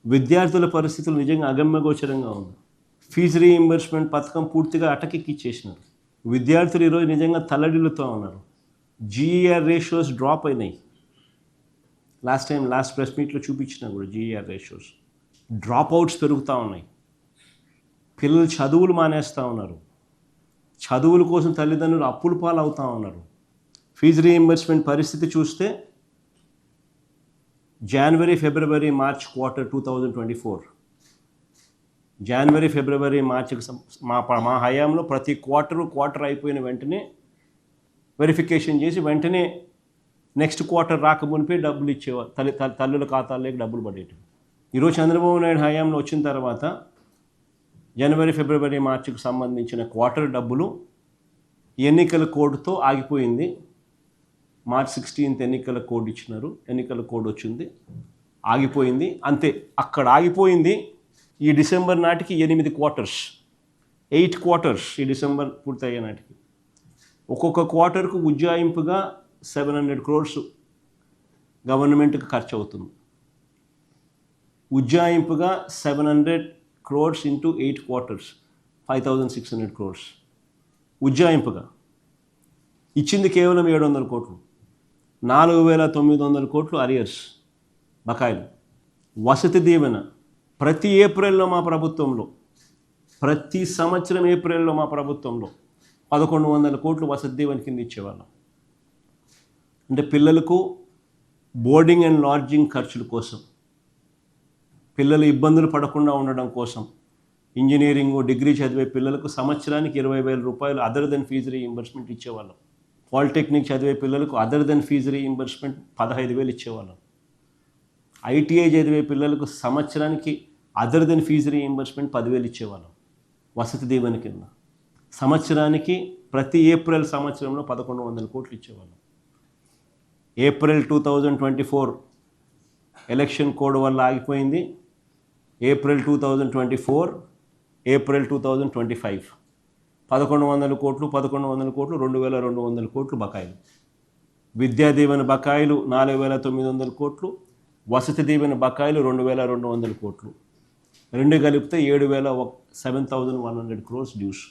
విద్యార్థుల పరిస్థితులు నిజంగా అగమ్యగోచరంగా ఉంది. ఫీజు రీయింబర్స్మెంట్ పథకం పూర్తిగా అటకెక్కిచ్చేసినారు. విద్యార్థులు ఈరోజు నిజంగా తల్లడిల్లుతూ ఉన్నారు. జీఈఆర్ రేషియోస్ డ్రాప్ అయినాయి. లాస్ట్ ప్రెస్ మీట్లో చూపించినా కూడా జీఈఆర్ రేషియోస్ డ్రాప్ అవుట్స్ పెరుగుతూ ఉన్నాయి. పిల్లలు చదువులు మానేస్తూ ఉన్నారు. చదువుల కోసం తల్లిదండ్రులు అప్పుల పాలు అవుతూ ఉన్నారు. ఫీజు రీయింబర్స్మెంట్ పరిస్థితి చూస్తే జనవరి ఫిబ్రవరి మార్చ్ క్వార్టర్ 2024, జనవరి ఫిబ్రవరి మార్చికి మా హయాంలో ప్రతి క్వార్టర్ అయిపోయిన వెంటనే వెరిఫికేషన్ చేసి వెంటనే నెక్స్ట్ క్వార్టర్ రాకమునిపే డబ్బులు ఇచ్చేవారు. తల్లుల ఖాతాల్లోకి డబ్బులు పడేవి. ఈరోజు చంద్రబాబు నాయుడు హయాంలో వచ్చిన తర్వాత జనవరి ఫిబ్రవరి మార్చికి సంబంధించిన క్వార్టర్ డబ్బులు ఎన్నికల కోడ్తో ఆగిపోయింది. మార్చ్ 16 ఎన్నికల కోడ్ ఇచ్చినారు. ఎన్నికల కోడ్ వచ్చింది, ఆగిపోయింది, అంతే. అక్కడ ఆగిపోయింది. ఈ డిసెంబర్ నాటికి 8 క్వార్టర్స్ ఈ డిసెంబర్ పూర్తయ్యే నాటికి ఒక్కొక్క క్వార్టర్కు ఉజ్జాయింపుగా 700 crores గవర్నమెంట్కి ఖర్చు అవుతుంది. ఉజ్జాయింపుగా 700 crores into 8 quarters 5600 crores ఉజ్జాయింపుగా. ఇచ్చింది కేవలం 700 కోట్లు. 4900 కోట్లు అరియర్స్ బకాయిలు. వసతి దీవెన ప్రతి ఏప్రిల్లో మా ప్రభుత్వంలో, ప్రతి సంవత్సరం ఏప్రిల్లో మా ప్రభుత్వంలో 1100 కోట్లు వసతి దీవెన కింద ఇచ్చేవాళ్ళం. అంటే పిల్లలకు బోర్డింగ్ అండ్ లాడ్జింగ్ ఖర్చుల కోసం, పిల్లలు ఇబ్బందులు పడకుండా ఉండడం కోసం, ఇంజనీరింగ్ డిగ్రీ చదివే పిల్లలకు సంవత్సరానికి 20,000 రూపాయలు అదర్ దెన్ ఫీజు రీయింబర్స్మెంట్ ఇచ్చేవాళ్ళం. పాలిటెక్నిక్ చదివే పిల్లలకు అదర్ దెన్ ఫీజు రీయింబర్స్మెంట్ 15,000 ఇచ్చేవాళ్ళం. ఐటీఐ చదివే పిల్లలకు సంవత్సరానికి అదర్ దెన్ ఫీజు రీయింబర్స్మెంట్ 10,000 ఇచ్చేవాళ్ళం వసతి దీవెన కింద. సంవత్సరానికి ప్రతి ఏప్రిల్ సంవత్సరంలో 1100 కోట్లు ఇచ్చేవాళ్ళం. ఏప్రిల్ 2024 ఎలక్షన్ కోడ్ వల్ల ఆగిపోయింది. ఏప్రిల్ 2024, ఏప్రిల్ 2025 1100 కోట్లు 2,200 కోట్లు బకాయిలు. విద్యా దీవెన బకాయిలు 4,900 కోట్లు, వసతి దీవెన బకాయిలు 2,200 కోట్లు. రెండు కలిపితే 7,100 crores డ్యూస్.